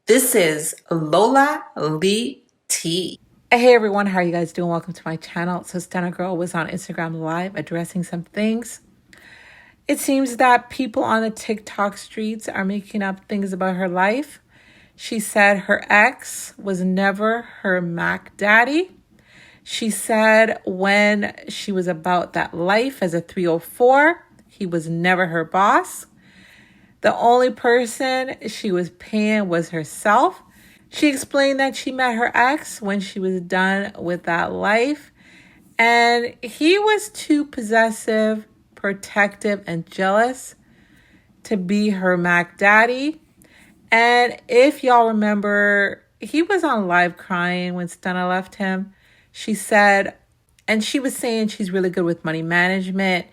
This is Lola Lee T. Hey everyone, how are you guys doing? Welcome to my channel. So Stunna Girl was on Instagram Live addressing some things. It seems that people on the TikTok streets are making up things about her life. She said her ex was never her Mac daddy. She said when she was about that life as a 304, he was never her boss. The only person she was paying was herself. She explained that she met her ex when she was done with that life, and he was too possessive, protective, and jealous to be her Mac daddy. And if y'all remember, he was on live crying when Stunna left him. She said, and she was saying she's really good with money management,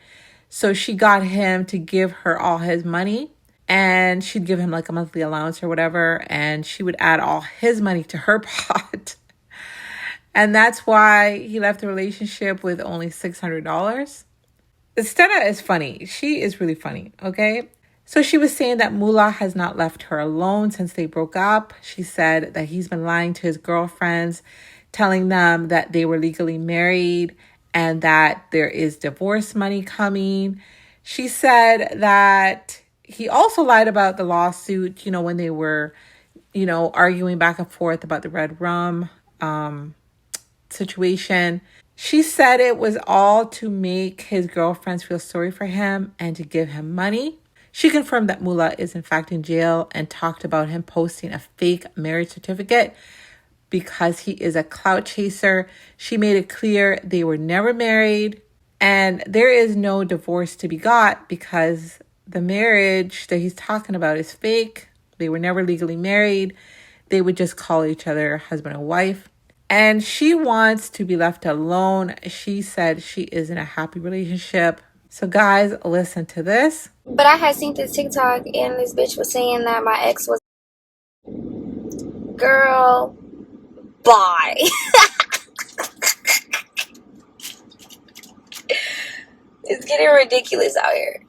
so she got him to give her all his money. And she'd give him like a monthly allowance or whatever. And she would add all his money to her pot. And that's why he left the relationship with only $600. Stunna is funny. She is really funny, okay? So she was saying that Mula has not left her alone since they broke up. She said that he's been lying to his girlfriends, telling them that they were legally married and that there is divorce money coming. She said that he also lied about the lawsuit, when they were, arguing back and forth about the red rum situation. She said it was all to make his girlfriends feel sorry for him and to give him money. She confirmed that Mula is in fact in jail and talked about him posting a fake marriage certificate because he is a clout chaser. She made it clear they were never married and there is no divorce to be got because the marriage that he's talking about is fake. They were never legally married. They would just call each other husband and wife. And she wants to be left alone. She said she is in a happy relationship. So guys, listen to this. But I had seen this TikTok and this bitch was saying that my ex was... Girl, bye. It's getting ridiculous out here.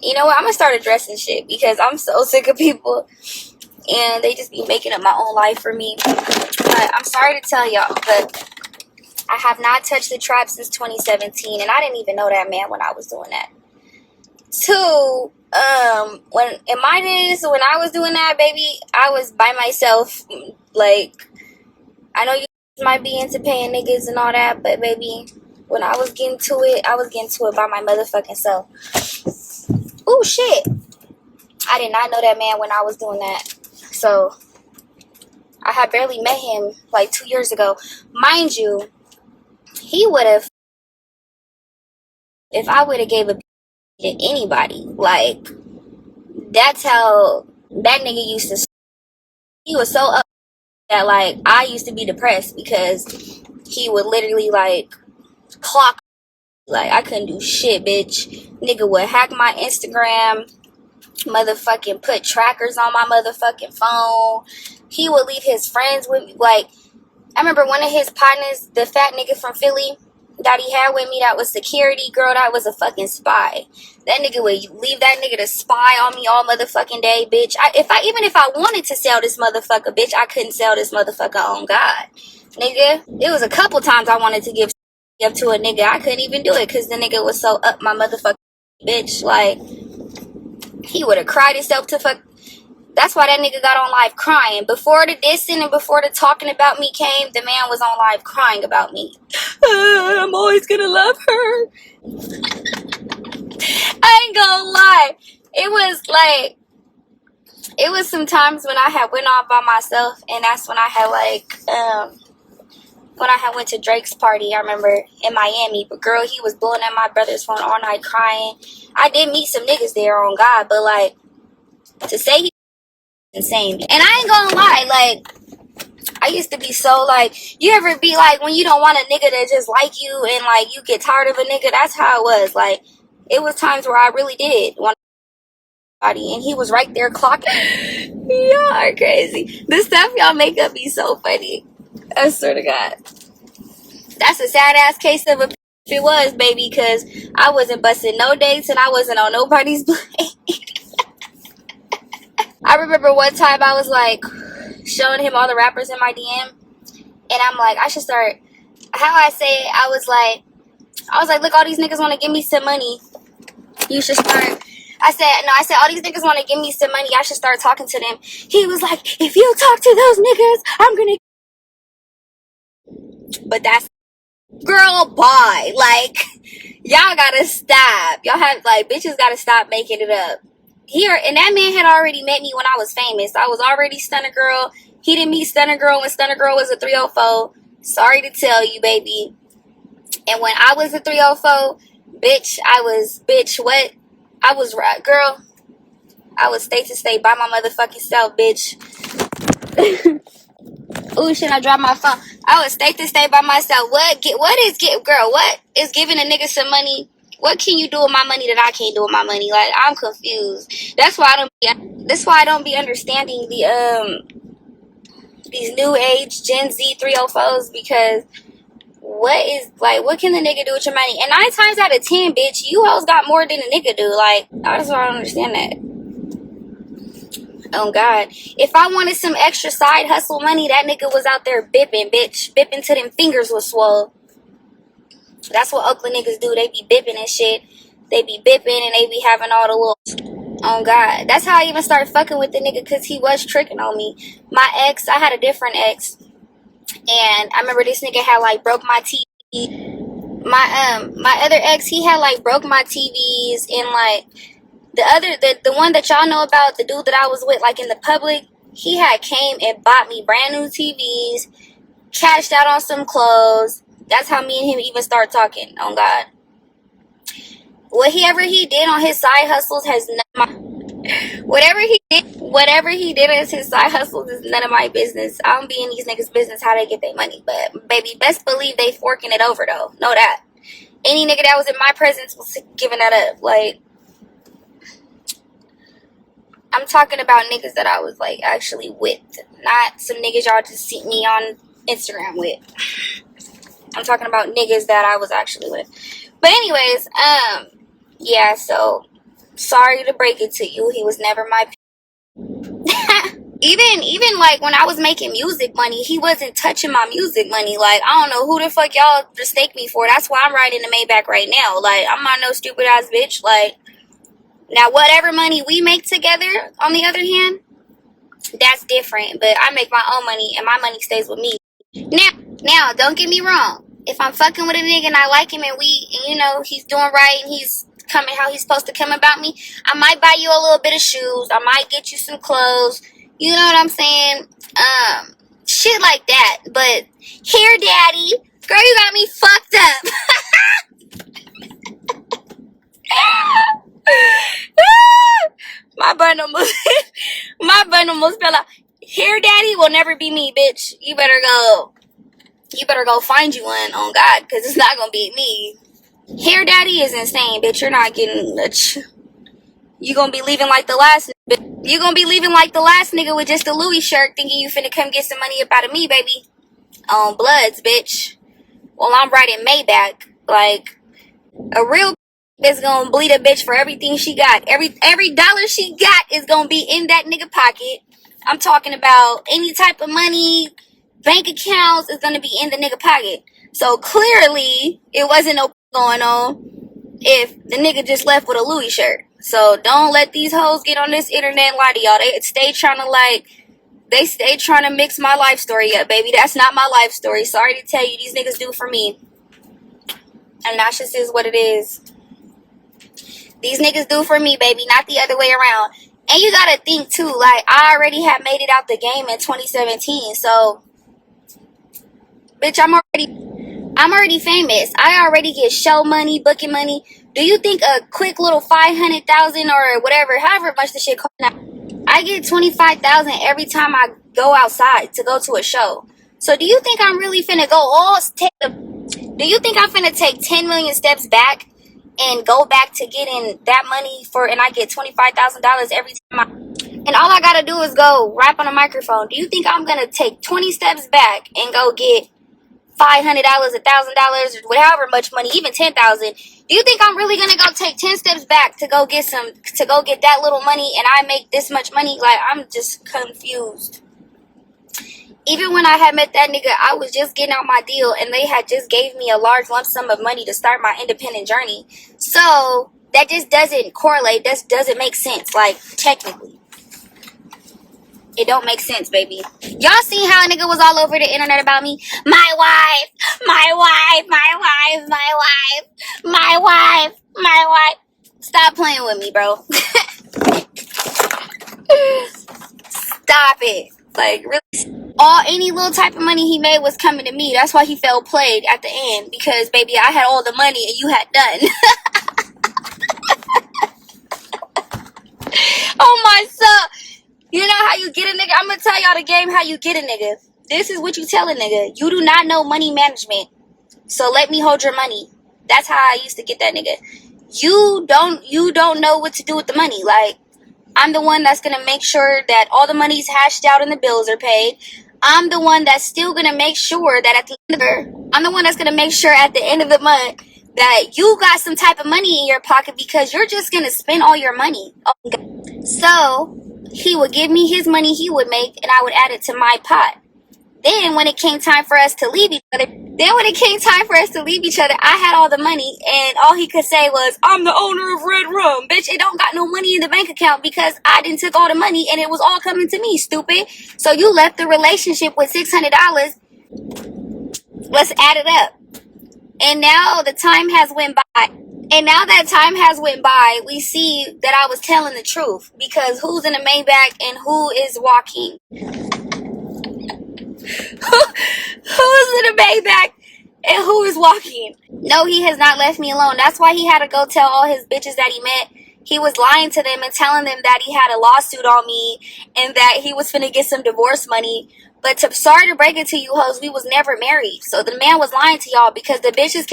You know what? I'm gonna start addressing shit because I'm so sick of people and they just be making up my own life for me. But I'm sorry to tell y'all, but I have not touched the trap since 2017, and I didn't even know that man when I was doing that. Two, when in my days when I was doing that, baby, I was by myself. Like, I know you might be into paying niggas and all that, but baby, when I was getting to it, I was getting to it by my motherfucking self. Oh shit! I did not know that man when I was doing that. So I had barely met him like 2 years ago. Mind you, he would have, if I would have gave a to anybody. Like, that's how that nigga used to. He was so up that like I used to be depressed because he would literally like clock. Like, I couldn't do shit, bitch. Nigga would hack my Instagram, motherfucking put trackers on my motherfucking phone. He would leave his friends with me. Like, I remember one of his partners, the fat nigga from Philly that he had with me, that was security, girl, that was a fucking spy. That nigga would leave that nigga to spy on me all motherfucking day, bitch. Even if I wanted to sell this motherfucker, bitch, I couldn't sell this motherfucker on God. Nigga, it was a couple times I wanted to give up to a nigga. I couldn't even do it because the nigga was so up my motherfucking bitch. Like, he would have cried himself to fuck. That's why that nigga got on live crying. Before the dissing and before the talking about me came, the man was on live crying about me. I'm always gonna love her. I ain't gonna lie. It was some times when I had went off by myself, and that's when I had when I had went to Drake's party, I remember, in Miami. But girl, he was blowing at my brother's phone all night crying. I did meet some niggas there on God, but like, to say he insane. And I ain't gonna lie, like, I used to be so like, you ever be like when you don't want a nigga to just like you and like you get tired of a nigga? That's how it was. Like, it was times where I really did want somebody and he was right there clocking. Y'all are crazy. The stuff y'all make up be so funny. I swear to God. That's a sad ass case of a if it was, baby, because I wasn't busting no dates and I wasn't on nobody's blade. I remember one time I was like showing him all the rappers in my DM, and I'm like, I should start. How I say it, I was like, look, all these niggas want to give me some money. You should start. I said, all these niggas want to give me some money. I should start talking to them. He was like, if you talk to those niggas, I'm gonna. But that's girl, bye. Like, y'all gotta stop. Y'all have like bitches gotta stop making it up. Here, and that man had already met me when I was famous. I was already Stunna Girl. He didn't meet Stunna Girl when Stunna Girl was a 304. Sorry to tell you, baby. And when I was a 304, bitch, what? I was right, girl. I was state to state by my motherfucking self, bitch. Ooh, shit, I dropped my phone. I was state to state by myself. What is giving a nigga some money? What can you do with my money that I can't do with my money? Like, I'm confused. That's why I don't be understanding these new age Gen Z 304s, because what can the nigga do with your money? And 9 times out of 10, bitch, you hoes got more than a nigga do. Like, I just don't understand that. Oh God. If I wanted some extra side hustle money, that nigga was out there bipping, bitch. Bipping till them fingers was swole. That's what Oakland niggas do. They be bipping and shit. They be bipping and they be having all the little... Oh God. That's how I even started fucking with the nigga, because he was tricking on me. My ex, I had a different ex. And I remember this nigga had like broke my TV. My other ex, he had like broke my TVs, and like the one that y'all know about, the dude that I was with like in the public, he had came and bought me brand new TVs, cashed out on some clothes. That's how me and him even start talking. Oh God. Whatever he did on his side hustles has none of my... Whatever he did as his side hustles is none of my business. I don't be in these niggas' business how they get their money. But baby, best believe they forking it over though. Know that. Any nigga that was in my presence was giving that up. Like, I'm talking about niggas that I was like actually with, not some niggas y'all just see me on Instagram with. I'm talking about niggas that I was actually with. But anyways, yeah, so sorry to break it to you. He was never my even like when I was making music money, he wasn't touching my music money. Like, I don't know who the fuck y'all mistake me for. That's why I'm riding the Maybach right now. Like, I'm not no stupid ass bitch. Like, now whatever money we make together, on the other hand, that's different. But I make my own money and my money stays with me. Now, don't get me wrong. If I'm fucking with a nigga and I like him and you know, he's doing right and he's coming how he's supposed to come about me, I might buy you a little bit of shoes. I might get you some clothes. You know what I'm saying? Shit like that. But here, daddy, girl, you got me fucked up. My bun almost fell out. Here, daddy will never be me, bitch. You better go find you one on God, because it's not gonna be me. Hair daddy is insane, bitch. You're not getting much. You gonna be leaving like the last nigga with just a Louis shirt, thinking you finna come get some money up out of me, baby. On Bloods, bitch. Well, I'm riding Maybach. Like, a real that's gonna bleed a bitch for everything she got. Every dollar she got is gonna be in that nigga pocket. I'm talking about any type of money, bank accounts is gonna be in the nigga pocket. So clearly, it wasn't no going on if the nigga just left with a Louis shirt. So don't let these hoes get on this internet and lie to y'all. They stay trying to mix my life story up, baby. That's not my life story. Sorry to tell you, these niggas do for me. And that just is what it is. These niggas do for me, baby, not the other way around. And you gotta think too, like, I already had made it out the game in 2017, so bitch, I'm already famous. I already get show money, booking money. Do you think a quick little 500,000 or whatever, however much the shit costs now, I get 25,000 every time I go outside to go to a show. So do you think I'm really finna do you think I'm finna take 10 million steps back and go back to getting that money and I get $25,000 every time and all I gotta do is go rap on a microphone? Do you think I'm gonna take 20 steps back and go get $500, $1,000, or however much money, even 10,000, Do you think I'm really gonna go take 10 steps back to go get that little money and I make this much money? Like, I'm just confused. Even when I had met that nigga, I was just getting out my deal and they had just gave me a large lump sum of money to start my independent journey. So that just doesn't correlate. That doesn't make sense. Like, technically, it don't make sense, baby. Y'all see how a nigga was all over the internet about me? My wife, my wife, my wife, my wife, my wife, my wife. Stop playing with me, bro. Stop it. Like, really. Any little type of money he made was coming to me. That's why he felt played at the end. Because, baby, I had all the money and you had none. Oh, my son. You know how you get a nigga? I'm going to tell y'all the game how you get a nigga. This is what you tell a nigga. You do not know money management. So let me hold your money. That's how I used to get that nigga. You don't know what to do with the money. Like, I'm the one that's going to make sure that all the money's hashed out and the bills are paid. I'm the one that's still going to make sure that at the end of the month that you got some type of money in your pocket because you're just going to spend all your money. So he would give me his money he would make and I would add it to my pot. Then when it came time for us to leave each other, I had all the money and all he could say was, I'm the owner of Red Rum. Bitch, it don't got no money in the bank account because I didn't took all the money and it was all coming to me, stupid. So you left the relationship with $600. Let's add it up. And now the time has went by. And now that time has went by, we see that I was telling the truth. Because who's in the Maybach and who is walking? Who's in the Maybach and who is walking? No, he has not left me alone. That's why he had to go tell all his bitches that he met. He was lying to them and telling them that he had a lawsuit on me and that he was finna get some divorce money. But sorry to break it to you hoes, we was never married. So the man was lying to y'all because the bitches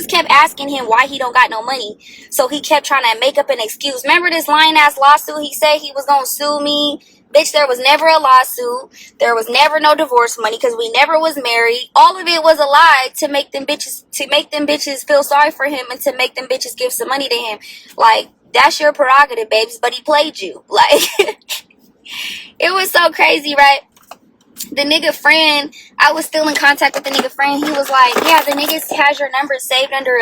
kept asking him why he don't got no money. So he kept trying to make up an excuse. Remember this lying ass lawsuit? He said he was gonna sue me. Bitch, there was never a lawsuit. There was never no divorce money because we never was married. All of it was a lie to make them bitches feel sorry for him and to make them bitches give some money to him. Like, that's your prerogative, babes, but he played you. Like, it was so crazy, right? The nigga friend, I was still in contact with the nigga friend. He was like, yeah, the nigga has your number saved under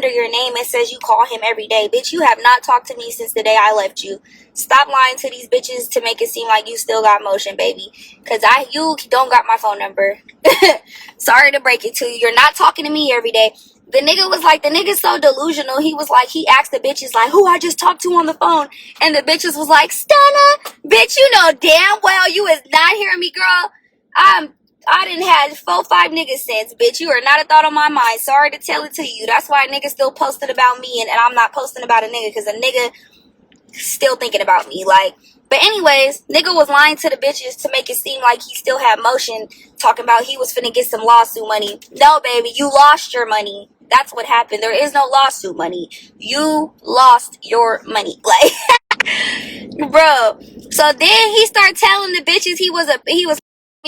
your name. It says you call him every day. Bitch, you have not talked to me since the day I left you. Stop lying to these bitches to make it seem like you still got motion, baby. Because you don't got my phone number. Sorry to break it to you. You're not talking to me every day. The nigga was like, the nigga's so delusional. He was like, he asked the bitches like, who I just talked to on the phone. And the bitches was like, Stunna, bitch, you know damn well you is not hearing me, girl. I didn't have 4-5 niggas since, bitch. You are not a thought on my mind. Sorry to tell it to you. That's why a nigga still posted about me and I'm not posting about a nigga because a nigga still thinking about me. Like, but anyways, nigga was lying to the bitches to make it seem like he still had motion, talking about he was finna get some lawsuit money. No, baby, you lost your money. That's what happened. There is no lawsuit money. You lost your money. Like, bro. So then he started telling the bitches he was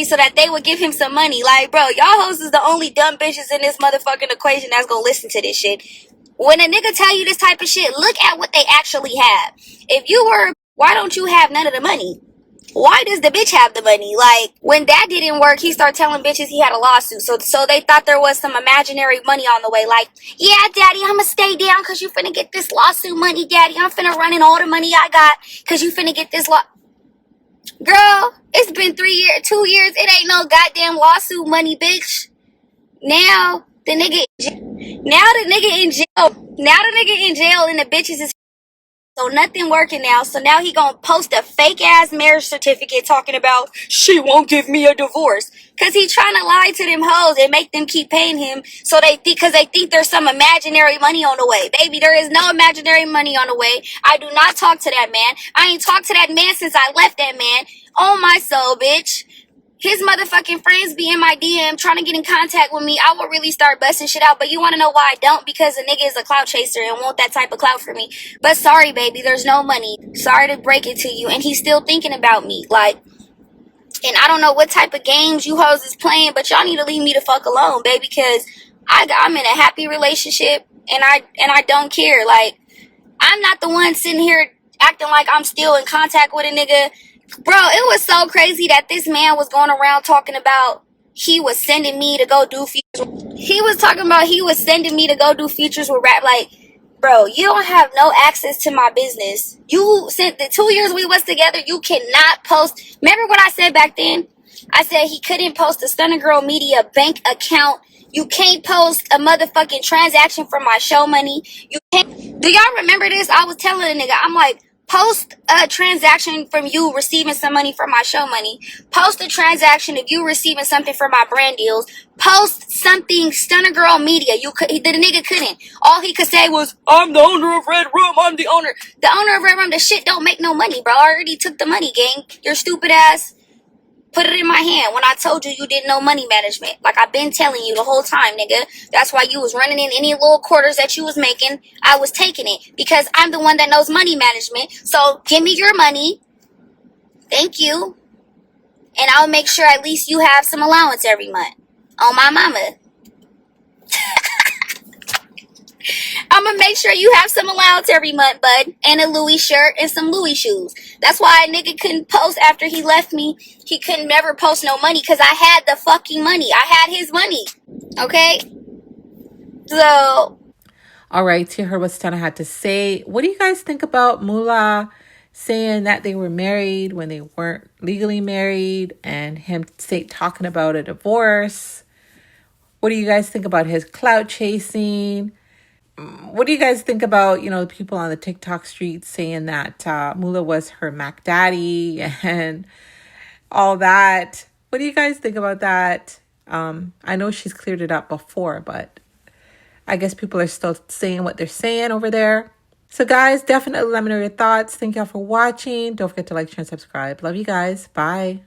so that they would give him some money. Like, bro, y'all hoes is the only dumb bitches in this motherfucking equation that's gonna listen to this shit. When a nigga tell you this type of shit, look at what they actually have. If you were, why don't you have none of the money? Why does the bitch have the money? Like, when that didn't work, he started telling bitches he had a lawsuit. So they thought there was some imaginary money on the way. Like, yeah, daddy, I'ma stay down because you finna get this lawsuit money, daddy. I'm finna run in all the money I got because you finna get this Girl, it's been 2 years. It ain't no goddamn lawsuit money, bitch. Now the nigga in jail and the bitches is so nothing working now. So now he gonna post a fake ass marriage certificate talking about she won't give me a divorce. Cause he trying to lie to them hoes and make them keep paying him. So they think there's some imaginary money on the way. Baby, there is no imaginary money on the way. I do not talk to that man. I ain't talked to that man since I left that man. On my soul, bitch. His motherfucking friends be in my DM trying to get in contact with me. I will really start busting shit out. But you want to know why I don't? Because a nigga is a clout chaser and want that type of clout for me. But sorry, baby, there's no money. Sorry to break it to you. And he's still thinking about me. Like, and I don't know what type of games you hoes is playing, but y'all need to leave me the fuck alone, baby. Because I'm in a happy relationship. I don't care. Like, I'm not the one sitting here acting like I'm still in contact with a nigga. Bro, it was so crazy that this man was going around talking about he was sending me to go do features. He was talking about he was sending me to go do features with rap. Like, bro, you don't have no access to my business. You sent the 2 years we was together, you cannot post. Remember what I said back then? I said he couldn't post a Stunna Girl Media bank account. You can't post a motherfucking transaction from my show money. You can't. Do y'all remember this? I was telling a nigga, I'm like, post a transaction from you receiving some money from my show money. Post a transaction of you receiving something from my brand deals. Post something Stunna Girl Media. The nigga couldn't. All he could say was, I'm the owner of Red Room. I'm the owner. The owner of Red Room. The shit don't make no money, bro. I already took the money, gang. Your stupid ass. Put it in my hand when I told you didn't know money management. Like I've been telling you the whole time, nigga. That's why you was running in any little quarters that you was making. I was taking it because I'm the one that knows money management. So give me your money. Thank you. And I'll make sure at least you have some allowance every month. On my mama. I'm gonna make sure you have some allowance every month, bud. And a Louis shirt and some Louis shoes. That's why a nigga couldn't post after he left me. He couldn't never post no money because I had the fucking money. I had his money. Okay? So. All right, you heard what Stunna had to say. What do you guys think about Mula saying that they were married when they weren't legally married, and him talking about a divorce? What do you guys think about his clout chasing? What do you guys think about, people on the TikTok streets saying that Mula was her Mac Daddy and all that? What do you guys think about that? I know she's cleared it up before, but I guess people are still saying what they're saying over there. So guys, definitely let me know your thoughts. Thank y'all for watching. Don't forget to like, share, and subscribe. Love you guys. Bye.